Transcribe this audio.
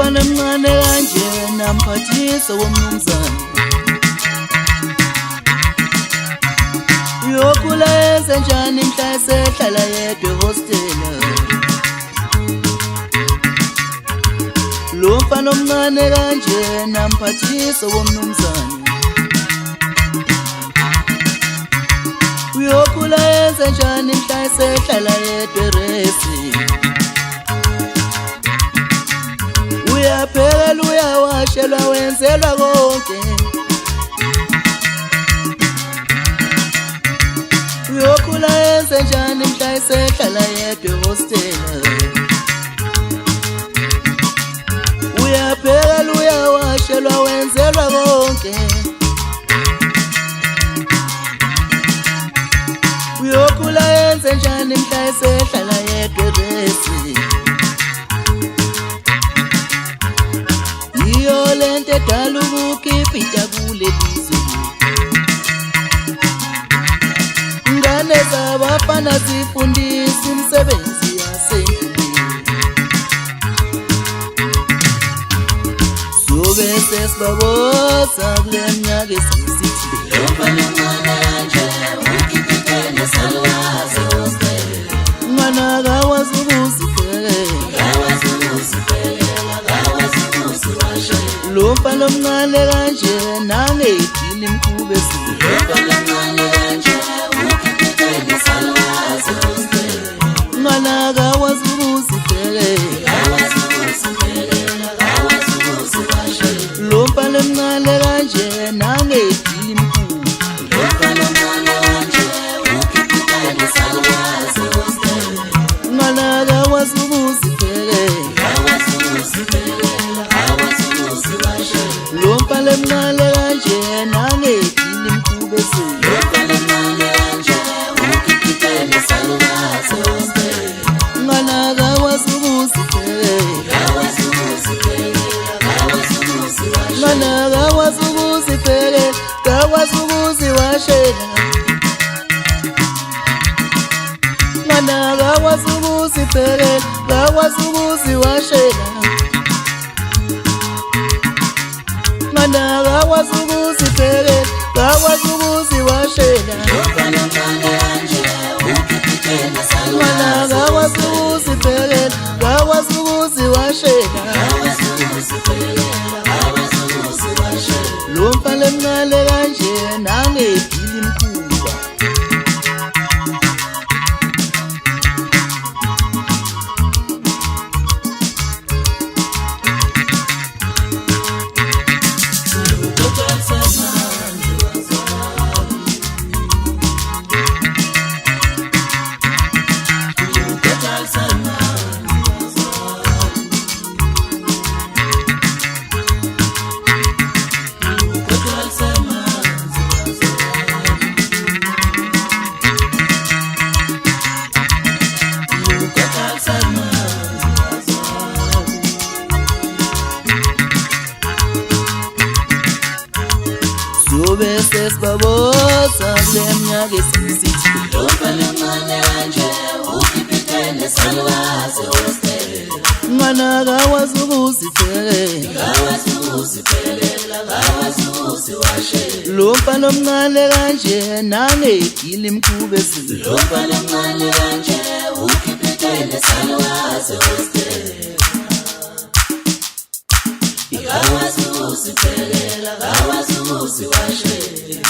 mfana mncane kanjena mphathisa womnumzane uyokhula yenze njani mhla esehlala yedwa ehostela lo mfana omncane kanjena mphathisa womnumzane uyokhula yenze njani mhla esehlala yedwa eresi uyaphela uyawashelwa wenzelwa konke uyokhula yenze njani mhla esehlala yedwa ehostela uyaphela uyawashelwa wenzelwa konke uyokhula yenze njani mhla esehlala yedwa eresi iyo lento edala ukukhipha kulelizwe ngane zabafana zifundisa umsebenzi yasendlini sobe sesibabosa kule minyaka esiyisithi lo mfana mncane kanje ukhipha salwazi hostela mwana kawazi lo mfana omncane kanje nangedini imkhube lo mfana omncane kanje ukhipha salwazi hostela mwana kawazi lo mfana omncane kanje nangedini imkhube lo mfana omncane kanje ukhipha salwazi hostela mwana kawazi lo mfana mncane kanje nangedini imkhube lo mfana mncane kanje ukhipha salwazi hostela mwana kawazi mwana kawazi ukuziphelela kawazi ukuziwashela mwana kawazi ukuziphelela kawazi ukuziwashela mwana kawazi ukuziphelela kawazi ukuziwashela mwana kawazi ukuziphelela kawazi ukuziwashela lo mfana mncane kanje nangedini imkhuba sobe sesibabosa kule minyaka esiyisithi lo mfana mncane kanje ukhipha salwazi hostela mwana kawazi ukuziphelela kawazi ukuziwashela lo mfana omncane kanje nangedini imkhube lo mfana mncane kanje ukhipha salwazi hostela kawazi ukuziphelela kawazi ukuziwashela